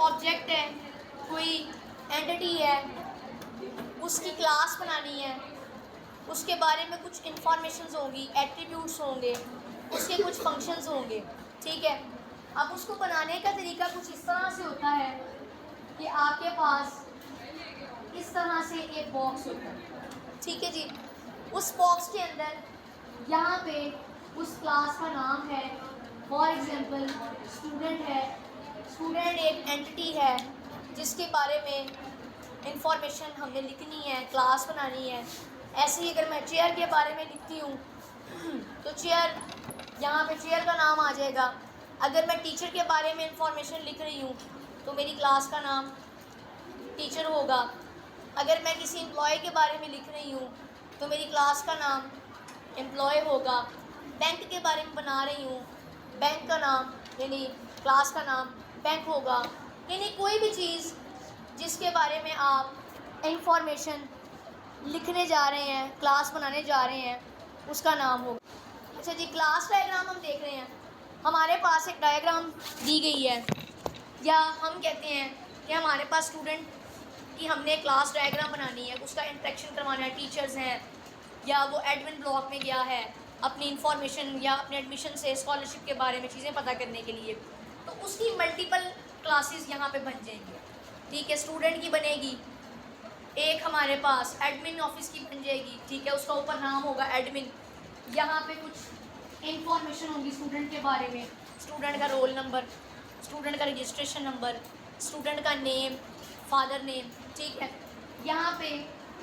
Object है, कोई entity है, उसकी क्लास बनानी है, उसके बारे में कुछ इंफॉर्मेशंस होंगी, एट्रीब्यूट्स होंगे, उसके कुछ फंक्शंस होंगे, ठीक है। अब उसको बनाने का तरीका कुछ इस तरह से होता है कि आपके पास इस तरह से एक बॉक्स होता है, ठीक है जी। उस बॉक्स के अंदर यहाँ पे उस क्लास का नाम है, फॉर एग्जांपल स्टूडेंट है। स्टूडेंट एक एंटिटी है जिसके बारे में इंफॉर्मेशन हमने लिखनी है, क्लास बनानी है। ऐसे ही अगर मैं चेयर के बारे में लिखती हूँ तो चेयर, यहाँ पे चेयर का नाम आ जाएगा। अगर मैं टीचर के बारे में इंफॉर्मेशन लिख रही हूँ तो मेरी क्लास का नाम टीचर होगा। अगर मैं किसी एम्प्लॉय के बारे में लिख रही हूँ तो मेरी क्लास का नाम एम्प्लॉय होगा। बैंक के बारे में बना रही हूँ, बैंक का नाम यानी क्लास का नाम बैंक होगा। यानी कोई भी चीज़ जिसके बारे में आप इंफॉर्मेशन लिखने जा रहे हैं, क्लास बनाने जा रहे हैं, उसका नाम होगा। अच्छा जी, क्लास डायग्राम हम देख रहे हैं। हमारे पास एक डायग्राम दी गई है, या हम कहते हैं कि हमारे पास स्टूडेंट की हमने क्लास डायग्राम बनानी है, उसका इंटरेक्शन करवाना है। टीचर्स हैं या वो एडमिन ब्लॉक में गया है अपनी इंफॉर्मेशन या अपने एडमिशन से स्कॉलरशिप के बारे में चीज़ें पता करने के लिए, तो उसकी मल्टीपल क्लासेस यहाँ पे बन जाएंगी, ठीक है। स्टूडेंट की बनेगी एक, हमारे पास एडमिन ऑफिस की बन जाएगी, ठीक है, उसका ऊपर नाम होगा एडमिन। यहाँ पे कुछ इंफॉर्मेशन होगी स्टूडेंट के बारे में, स्टूडेंट का रोल नंबर, स्टूडेंट का रजिस्ट्रेशन नंबर, स्टूडेंट का नेम, फादर नेम, ठीक है। यहाँ पे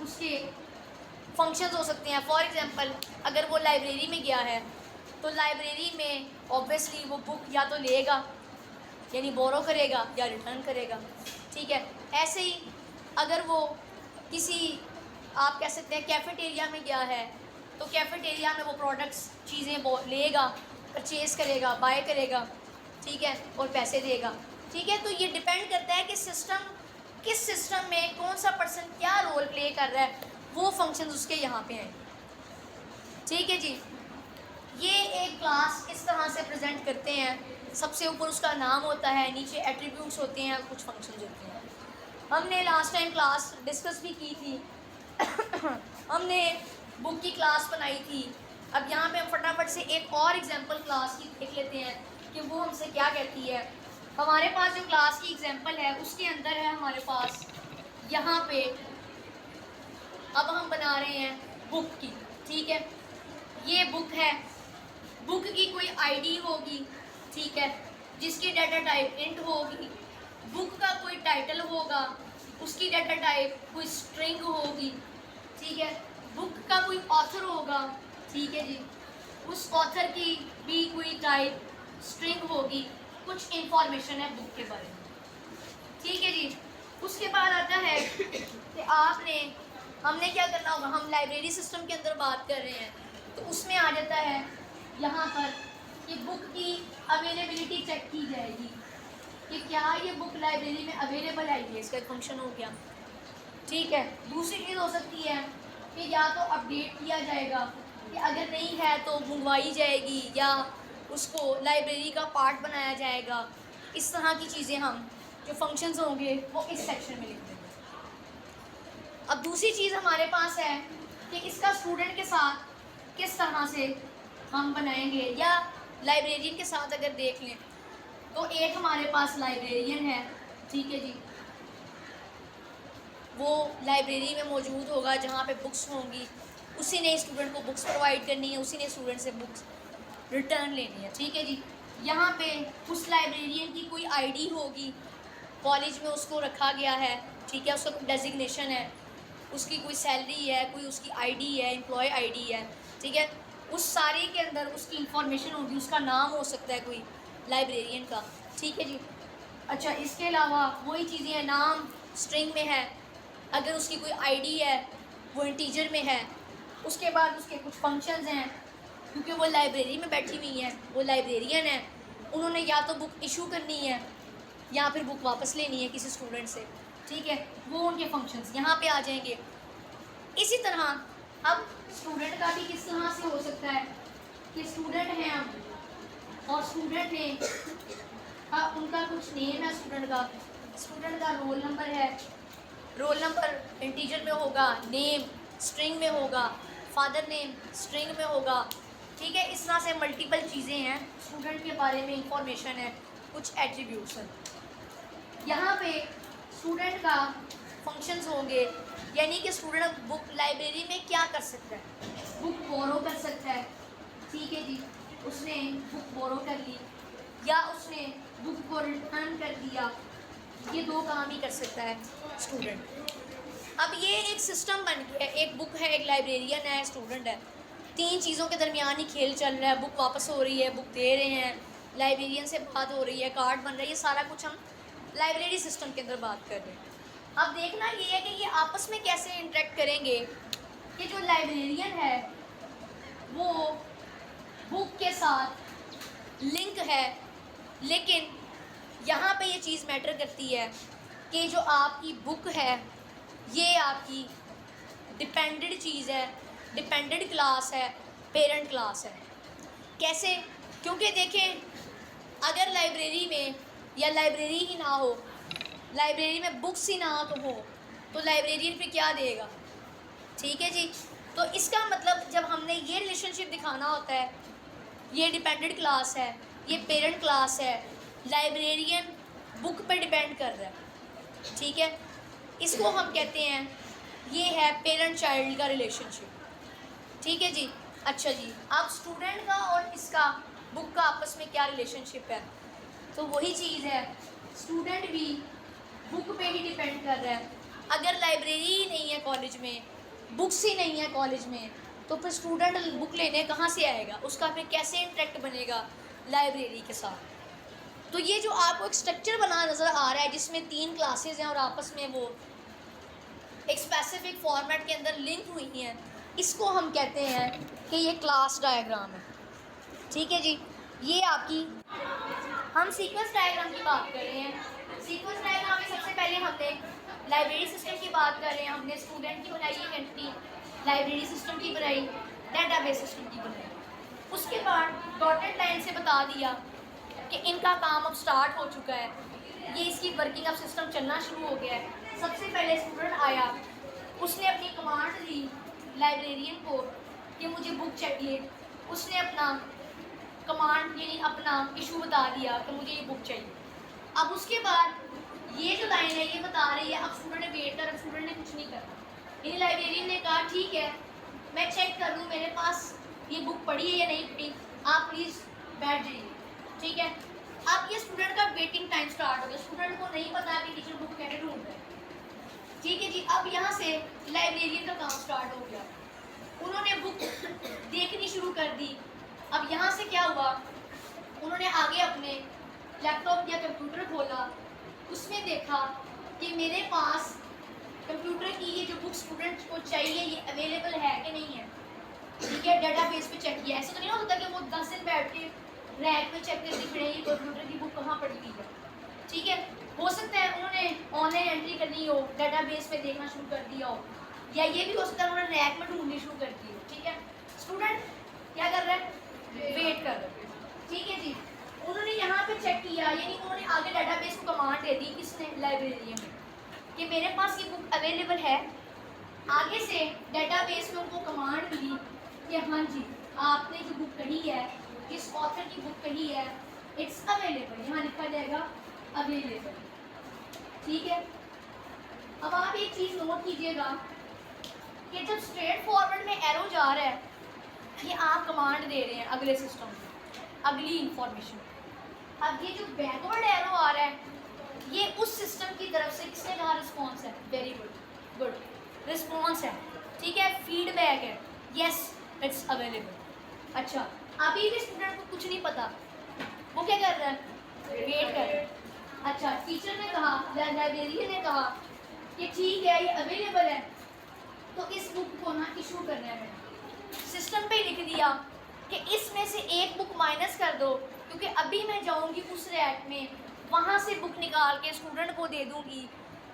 उसके फंक्शंस हो सकते हैं। फॉर एग्जांपल अगर वो लाइब्रेरी में गया है तो लाइब्रेरी में ऑब्वियसली वो बुक या तो लेगा यानी बोरो करेगा या रिटर्न करेगा, ठीक है। ऐसे ही अगर वो किसी, आप कह सकते हैं कैफ़ेटेरिया में गया है तो कैफ़ेटेरिया में वो प्रोडक्ट्स चीज़ें लेगा, परचेज़ करेगा, बाय करेगा, ठीक है, और पैसे देगा, ठीक है। तो ये डिपेंड करता है कि किस सिस्टम में कौन सा पर्सन क्या रोल प्ले कर रहा है, वो फंक्शंस उसके यहाँ पे हैं, ठीक है जी। ये एक क्लास इस तरह से प्रेजेंट करते हैं। सबसे ऊपर उसका नाम होता है, नीचे एट्रीब्यूट्स होते हैं, कुछ फंक्शंस होते हैं। हमने लास्ट टाइम क्लास डिस्कस भी की थी हमने बुक की क्लास बनाई थी। अब यहाँ पे हम फटाफट से एक और एग्जांपल क्लास की देख लेते हैं कि वो हमसे क्या कहती है। हमारे पास जो क्लास की एग्जांपल है उसके अंदर है हमारे पास यहाँ पे, अब हम बना रहे हैं बुक की, ठीक है। ये बुक है, बुक की कोई आईडी होगी, ठीक है, जिसकी डाटा टाइप इंट होगी। बुक का कोई टाइटल होगा, उसकी डाटा टाइप कोई स्ट्रिंग होगी, ठीक है। बुक का कोई ऑथर होगा, ठीक है जी, उस ऑथर की भी कोई टाइप स्ट्रिंग होगी। कुछ इंफॉर्मेशन है बुक के बारे में, ठीक है जी। उसके बाद आता है कि हमने क्या करना होगा। हम लाइब्रेरी सिस्टम के अंदर बात कर रहे हैं तो उसमें आ जाता है यहाँ पर कि बुक की अवेलेबिलिटी चेक की जाएगी कि क्या ये बुक लाइब्रेरी में अवेलेबल है, ये इसका फंक्शन हो गया, ठीक है। दूसरी चीज़ हो सकती है कि या तो अपडेट किया जाएगा कि अगर नहीं है तो मंगवाई जाएगी या उसको लाइब्रेरी का पार्ट बनाया जाएगा। इस तरह की चीज़ें हम जो फंक्शंस होंगे वो इस सेक्शन में लिख देंगे। अब दूसरी चीज़ हमारे पास है कि इसका स्टूडेंट के साथ किस तरह से हम बनाएंगे, या लाइब्रेरियन के साथ अगर देख लें तो एक हमारे पास लाइब्रेरियन है, ठीक है जी। वो लाइब्रेरी में मौजूद होगा जहाँ पे बुक्स होंगी, उसी ने स्टूडेंट को बुक्स प्रोवाइड करनी है, उसी ने स्टूडेंट से बुक्स रिटर्न लेनी है, ठीक है जी। यहाँ पे उस लाइब्रेरियन की कोई आईडी होगी, कॉलेज में उसको रखा गया है, ठीक है, उसका कोई डेजिग्नेशन है, उसकी कोई सैलरी है, कोई उसकी आईडी है, एम्प्लॉय आईडी है, ठीक है। उस सारे के अंदर उसकी इंफॉर्मेशन होगी, उसका नाम हो सकता है कोई लाइब्रेरियन का, ठीक है जी। अच्छा, इसके अलावा वही चीज़ें हैं, नाम स्ट्रिंग में है, अगर उसकी कोई आईडी है वो इंटीजर में है। उसके बाद उसके कुछ फंक्शंस हैं, क्योंकि वो लाइब्रेरी में बैठी हुई हैं, वो लाइब्रेरियन है, उन्होंने या तो बुक इशू करनी है या फिर बुक वापस लेनी है किसी स्टूडेंट से, ठीक है, वो उनके फंक्शंस यहाँ पे आ जाएंगे। इसी तरह अब स्टूडेंट का भी किस तरह से हो सकता है कि स्टूडेंट हैं हम और स्टूडेंट ने उनका कुछ नेम है स्टूडेंट का, स्टूडेंट का रोल नंबर है, रोल नंबर इंटीजर में होगा, नेम स्ट्रिंग में होगा, फादर नेम स्ट्रिंग में होगा। ठीक है, इस तरह से मल्टीपल चीज़ें हैं, स्टूडेंट के बारे में इंफॉर्मेशन है, कुछ एट्रीब्यूट्स हैं। यहाँ पे स्टूडेंट का फंक्शंस होंगे, यानी कि स्टूडेंट बुक लाइब्रेरी में क्या कर सकता है, बुक बोरो कर सकता है। ठीक है जी, उसने बुक बोरो कर ली या उसने बुक को रिटर्न कर दिया, ये दो काम ही कर सकता है स्टूडेंट। अब ये एक सिस्टम बन गया है, एक बुक है, एक लाइब्रेरियन है, स्टूडेंट है, तीन चीज़ों के दरमियान ही खेल चल रहा है। बुक वापस हो रही है, बुक दे रहे हैं, लाइब्रेरियन से बात हो रही है, कार्ड बन रहा है, ये सारा कुछ हम लाइब्रेरी सिस्टम के अंदर बात कर रहे हैं। अब देखना ये है कि ये आपस में कैसे इंटरेक्ट करेंगे कि जो लाइब्रेरियन है वो बुक के साथ लिंक है, लेकिन यहाँ पे ये चीज़ मैटर करती है कि जो आपकी बुक है ये आपकी डिपेंडेंट चीज़ है, डिपेंडेंट क्लास है, पेरेंट क्लास है। कैसे? क्योंकि देखें, अगर लाइब्रेरी में या लाइब्रेरी ही ना हो, लाइब्रेरी में बुक्स ही ना हो तो लाइब्रेरियन फिर क्या देगा? ठीक है जी, तो इसका मतलब जब हमने ये रिलेशनशिप दिखाना होता है, ये डिपेंडेंट क्लास है, ये पेरेंट क्लास है, लाइब्रेरियन बुक पे डिपेंड कर रहा है। ठीक है, इसको हम कहते हैं, ये है पेरेंट चाइल्ड का रिलेशनशिप। ठीक है जी। अच्छा जी, अब स्टूडेंट का और इसका बुक का आपस में क्या रिलेशनशिप है? तो वही चीज़ है, स्टूडेंट भी बुक पे ही डिपेंड कर रहा है। अगर लाइब्रेरी ही नहीं है कॉलेज में, बुक्स ही नहीं है कॉलेज में, तो फिर स्टूडेंट बुक लेने कहाँ से आएगा? उसका फिर कैसे इंटरेक्ट बनेगा लाइब्रेरी के साथ? तो ये जो आपको एक स्ट्रक्चर बना नज़र आ रहा है जिसमें तीन क्लासेस हैं और आपस में वो एक स्पेसिफिक फॉर्मेट के अंदर लिंक हुई हैं, इसको हम कहते हैं कि ये क्लास डायग्राम है। ठीक है जी, ये आपकी, हम सीक्वेंस डायग्राम की बात कर रहे हैं। सीक्वेंस डायग्राम में सबसे पहले हमने लाइब्रेरी सिस्टम की बात कर रहे हैं, हमने स्टूडेंट की बनाई एक एंटिटी, लाइब्रेरी सिस्टम की बनाई, डेटाबेस सिस्टम की बनाई। उसके बाद डॉटेड लाइन से बता दिया कि इनका काम अब स्टार्ट हो चुका है, ये इसकी वर्किंग अब सिस्टम चलना शुरू हो गया है। सबसे पहले स्टूडेंट आया, उसने अपनी कमांड दी लाइब्रेरियन को कि मुझे बुक चाहिए, उसने अपना कमांड यानी अपना इशू बता दिया कि मुझे ये बुक चाहिए। अब उसके बाद ये जो लाइन है ये बता रही है अब स्टूडेंट ने वेट कर, अब स्टूडेंट ने कुछ नहीं करना। यानी लाइब्रेरियन ने कहा ठीक है मैं चेक कर लूँ मेरे पास ये बुक पढ़ी है या नहीं पढ़ी, आप प्लीज़ बैठ जाइए। ठीक है, अब ये स्टूडेंट का वेटिंग टाइम स्टार्ट हो गया, स्टूडेंट को नहीं पता कि टीचर बुक कैसे ढूंढ रहे हैं। ठीक है जी, अब यहाँ से लाइब्रेरियन का काम स्टार्ट हो गया, उन्होंने बुक देखनी शुरू कर दी। अब यहाँ से क्या हुआ, उन्होंने आगे अपने लैपटॉप या कंप्यूटर खोला, उसमें देखा कि मेरे पास कंप्यूटर की ये जो बुक स्टूडेंट को चाहिए ये अवेलेबल है कि नहीं है। ठीक है, डेटाबेस पे चेक किया। ऐसा तो नहीं होता कि वो 10 दिन बैठ के रैक पे चेक करती फिर ये कंप्यूटर की बुक कहाँ पड़ी हुई है। ठीक है, हो सकता है उन्होंने ऑनलाइन एंट्री करनी हो, डेटाबेस पे देखना शुरू कर दिया हो, या ये भी हो सकता है उन्होंने रैक में ढूंढनी शुरू कर दी हो। ठीक है, स्टूडेंट क्या कर रहा है, वेट कर रहा है। ठीक है जी, उन्होंने यहाँ पे चेक किया, यानी उन्होंने आगे डेटाबेस को कमांड दे दी, किसने, लाइब्रेरियन में, कि मेरे पास ये बुक अवेलेबल है। आगे से डेटाबेस में उनको कमांड मिली कि हाँ जी आपने जो बुक कही है, इस ऑथर की बुक कही है, इट्स अवेलेबल, यहाँ लिखा जाएगा अवेलेबल। ठीक है, अब आप एक चीज़ नोट कीजिएगा कि जब स्ट्रेट फॉरवर्ड में एरो जा रहा है, ये आप कमांड दे रहे हैं अगले सिस्टम को, अगली इंफॉर्मेशन। अब ये जो बैकवर्ड एरो आ रहा है ये उस सिस्टम की तरफ से किसने कहा रिस्पॉन्स है, वेरी गुड, गुड रिस्पॉन्स है। ठीक है, फीडबैक है, यस इट्स अवेलेबल। अच्छा, अभी भी स्टूडेंट को कुछ नहीं पता, वो क्या कर रहा है, वेट कर रहा है। अच्छा, टीचर ने कहा, लाइब्रेरियन ने कहा कि ठीक है ये अवेलेबल है, तो इस बुक को ना इशू करना है। सिस्टम पे लिख दिया कि इसमें से एक बुक माइनस कर दो, क्योंकि अभी मैं जाऊंगी उस रैक में, वहाँ से बुक निकाल के स्टूडेंट को दे दूंगी,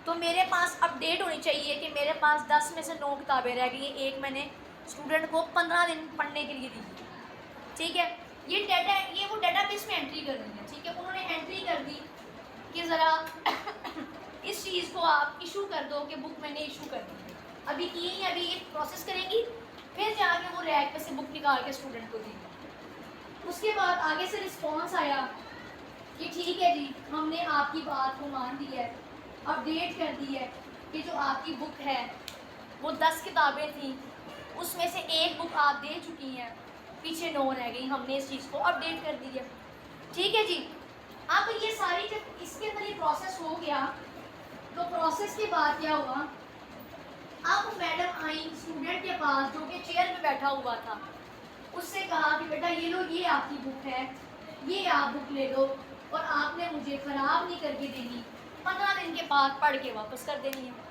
तो मेरे पास अपडेट होनी चाहिए कि मेरे पास 10 में से 9 किताबें रह गई, एक मैंने स्टूडेंट को 15 दिन पढ़ने के लिए दी। ठीक है, ये डाटा, ये वो डेटाबेस में एंट्री करनी है। ठीक है, उन्होंने एंट्री कर दी कि ज़रा आप इशू कर दो कि बुक मैंने इशू कर दी, अभी की ही अभी ये प्रोसेस करेंगी, फिर जाके वो रैक पे से बुक निकाल के स्टूडेंट को दी। उसके बाद आगे से रिस्पॉन्स आया कि ठीक है जी, हमने आपकी बात को मान दिया है, अपडेट कर दी है कि जो आपकी बुक है वो 10 किताबें थी, उसमें से एक बुक आप दे चुकी हैं, पीछे 9 रह गई, हमने इस चीज़ को अपडेट कर दी है। ठीक है जी। अब ये सारी जब इसके अंदर ये प्रोसेस हो गया, तो प्रोसेस के बाद क्या हुआ, अब मैडम आई स्टूडेंट के पास जो कि चेयर पे बैठा हुआ था, उससे कहा कि बेटा ये लो, ये आपकी बुक है, ये आप बुक ले लो और आपने मुझे ख़राब नहीं करके देनी, 15 दिन के बाद पढ़ के वापस कर देनी है।